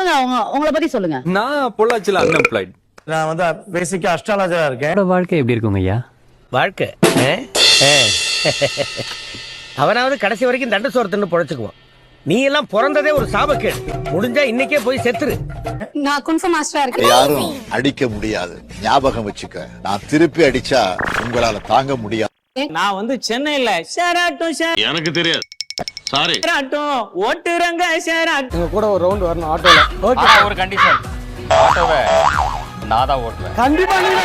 சொல்லுங்க, உங்களை பத்தி சொல்லுங்க. நான் பொள்ளாச்சியில் அன்எம்ப்ளாய்ட். நான் வந்து பேசிக்கா அஸ்ட்ராலஜரா இருக்கேன். வாழ்க்கை எப்படி இருக்குங்க ஐயா? வாழ்க்கை அவனாவது கடைசி வரைக்கும் தண்ட சோரத்துன்னு பொழைச்சுக்குவான். நீ எல்லாம் பிறந்ததே ஒரு சாபக்கேடு. முடிஞ்சா இன்னைக்கே போய் செத்துரு. நான் குன்ஃபு மாஸ்டரா இருக்கேன். யாரும் அடிக்க முடியாது, ஞாபகம் வச்சுக்க. நான் திருப்பி அடிச்சா உங்களால தாங்க முடியாது. நான் வந்து சென்னையில ஷேராட்டும் எனக்கு தெரியாது, சாரி, ஷேராட்டும் ஓட்டுறங்க ஷேராட்டும். உங்க கூட ஒரு ரவுண்ட் வரணும் ஆட்டோல. ஓகே, ஒரு கண்டிஷன், ஆட்டோவை நான் தான் ஓட்டுவேன். கண்டிப்பா நீங்க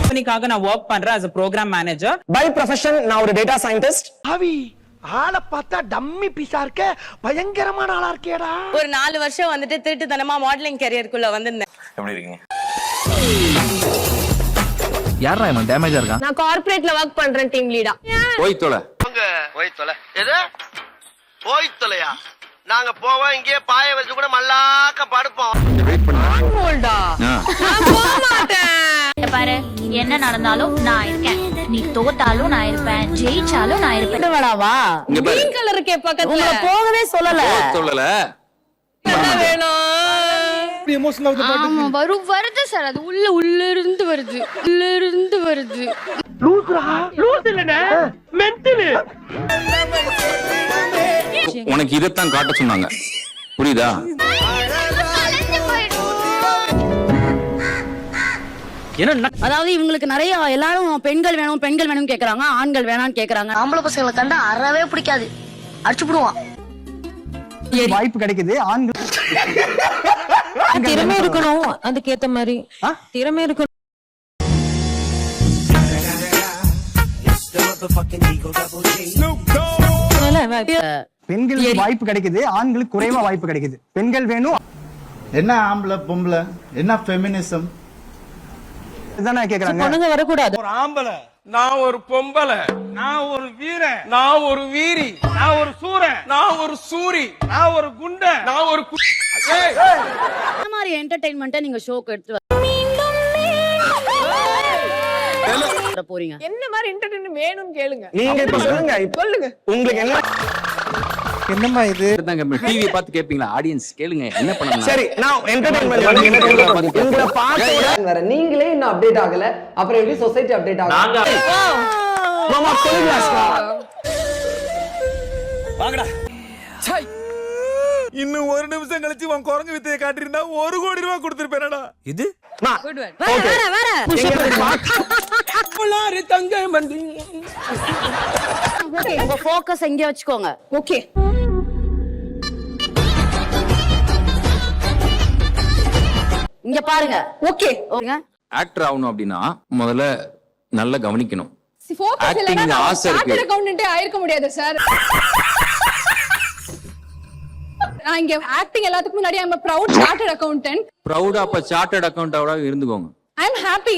கம்பெனிக்காக நான் வர்க் பண்றேன் as a program manager. By profession நான் ஒரு டேட்டா சயின்டிஸ்ட். அவி ஆளை பார்த்தா டம்மி பீஸா இருக்க, பயங்கரமான ஆளா இருக்கேடா. ஒரு 4 வருஷம் வந்துட்டு திருட்டுத்தனமா மாடலிங் கரியருக்குள்ள வந்திருந்தேன். எப்படி இருக்கீங்க? யாரா இவன் டேமேஜா இருக்கான்? நான் கார்ப்பரேட்ல வர்க் பண்றேன், டீம் லீடா. போய் தொலை. போய் தொலை. எது போய் தொலையா? நாங்க போவோம், இங்கே பாய வச்சு கூட மல்லாக்க படுப்போம். நான் போக மாட்டேன். பாரு, என்ன நடந்தாலும் நான் இருக்கேன். நீ தோத்தாலும் நான் இருப்பேன், ஜெயிச்சாலும் நான் இருப்பேன். வேணாவா? கிரீன் கலர் இருக்கே பக்கத்துல. உங்களை போகவே சொல்லல. என்ன வேணும்? ஆமா, வருது சார். அது உள்ள இருந்து வருது. உனக்கு இதைத்தான் காட்ட சொன்னாங்க, புரியுதா? அதாவது இவங்களுக்கு நிறைய எல்லாரும் பெண்கள் வேணும் கேக்குறாங்க, ஆண்கள் வேணாம்னு கேக்குறாங்க. ஆம்பளை பசங்களை கண்டா அறவே பிடிக்காது, அடிச்சு விடுவான். வாய்ப்பு கிடைக்குது. ஆண்கள் திறமை இருக்கணும், அதுக்கேத்த மாதிரி திறமை இருக்கணும். பெண்களுக்கு வாய்ப்பு கிடைக்குது, ஆண்களுக்கு குறைவா வாய்ப்பு கிடைக்குது. பெண்கள் வேணும். என்ன ஆம்பளை பொம்பளை, என்ன ஃபெமினிசம் இதுதானே கேக்குறாங்க. பொண்ணுங்க வரக்கூடாது. ஒரு ஆம்பளை, நான் ஒரு பொம்பளை, நான் ஒரு வீரன், நான் ஒரு வீரி, நான் ஒரு சூரன், நான் ஒரு சூரி, நான் ஒரு குண்டை, நான் ஒரு இந்த மாதிரி என்டர்டெயின்மெண்ட்டை நீங்க ஷோக்கு எடுத்து வர போறீங்க. என்ன மாதிரி என்டர்டெயின்மென்ட் வேணும்னு கேளுங்க. நீங்க இப்ப சொல்லுங்க, சொல்லுங்க உங்களுக்கு என்ன என்னம்மா இது? டிவி பார்த்து கேப்பீங்களா? ஆடியன்ஸ் கேளுங்க, என்ன பண்ணணும்? சரி, நான் என்டர்டெயின்மென்ட் பண்ணுங்க. உங்களை பார்த்து வேற நீங்களே இன்னும் அப்டேட் ஆகல, அப்புறம் எப்படி சொசைட்டி அப்டேட் ஆகும்? மாமா சொல்லுங்க. வாங்கடா. இன்னும் ஒரு நிமிஷம் கழிச்சு உன் குரங்கு வித்தையை காட்டிருந்தா 1 கோடி ரூபாய் கொடுத்திருப்பேனடா. இது தங்க மந்தி. ஓகே, உங்க ஃபோக்கஸ் எங்க வச்சுக்கோங்க. ஓகே, இங்க பாருங்க. ஓகே. ஆக்டர் ஆகணும் அப்படின்னா முதல்ல நல்லா கவனிக்கணும். ஃபோக்கஸ் Acting இல்லனா ஆசை இருக்கு. சார்ட்டர்ட் அக்கவுண்டன்ட்டே ஆயிருக்க முடியாது சார். நான் இங்க ஆக்டிங் எல்லாத்துக்கும் முன்னாடி I'm a proud chartered accountant. ப்ரௌடா அப்ப சார்ட்டர்ட் அக்கவுண்டன்டா இருந்துக்கோங்க. I'm happy.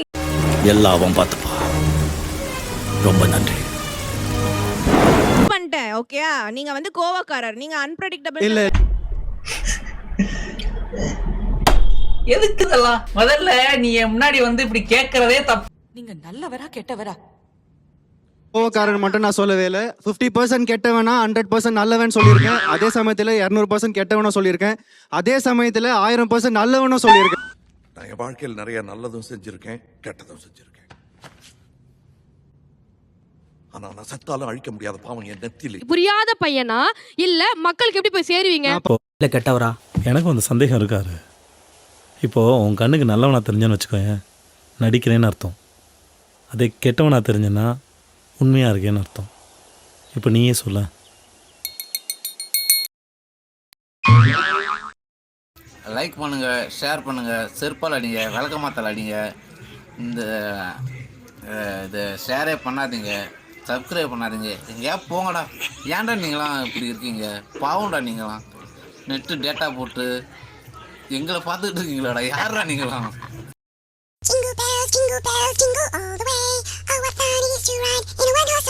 எல்லாம் அவன் பார்த்துப்பா. ரொம்ப நன்றி. பண்ணிட்டேன். ஓகேயா? நீங்க வந்து கோவக்காரர், நீங்க அன்பிரெடிக்டபிள். இல்ல எதுக்கு இதெல்லாம்? முதல்ல நீ முன்னாடி வந்து இப்படி கேக்குறதே தப்பு. நீங்க நல்லவரா கெட்டவரா? கோவக்காரன் மட்டும் நான் சொல்லவே இல்லை. 50% கெட்டவனா 100% நல்லவன் சொல்லியிருக்கேன். அதே சமயத்துல 200% கெட்டவனா சொல்லியிருக்கேன். அதே சமயத்துல 1000% நல்லவனும் சொல்லியிருக்கேன். நான் என் வாழ்க்கையில் நிறைய நல்லதும் செஞ்சிருக்கேன், கெட்டதும் செஞ்சிருக்கேன். ஆனா நான் சத்தாலும் அழிக்க முடியாத பாவம் என் நெத்தியில. புரியாத பையனா இல்ல மக்களுக்கு எப்படி போய் சேருவீங்க? இல்ல கெட்டவரா? எனக்கு வந்து சந்தேகம் இருக்காரு. இப்போ உன் கண்ணுக்கு நல்லவனா தெரிஞ்சேன்னு வச்சுக்கோயேன், நடிக்கிறேன்னு அர்த்தம். அதே கெட்டவனா தெரிஞ்சேன்னா உண்மையா இருக்கேன்னு அர்த்தம். இப்போ நீயே சொல்ல. லைக் பண்ணுங்க, ஷேர் பண்ணுங்க, செருப்பால் அடிங்க, விளக்கமாத்தால் அடிங்க. இந்த இது ஷேரே பண்ணாதீங்க, சப்ஸ்கிரைப் பண்ணாதீங்க. எங்கேயா போங்கடா. ஏன்டா நீங்களாம் இப்படி இருக்கீங்க? பாவம்டா நீங்களாம். நெட்டு டேட்டா போட்டு எங்களை பார்த்துக்கிட்டு இருக்கீங்களாடா. யாரா நீங்களாம்? Jingle bells, jingle bells, jingle all the way. Oh, what fun it is to ride in a one-horse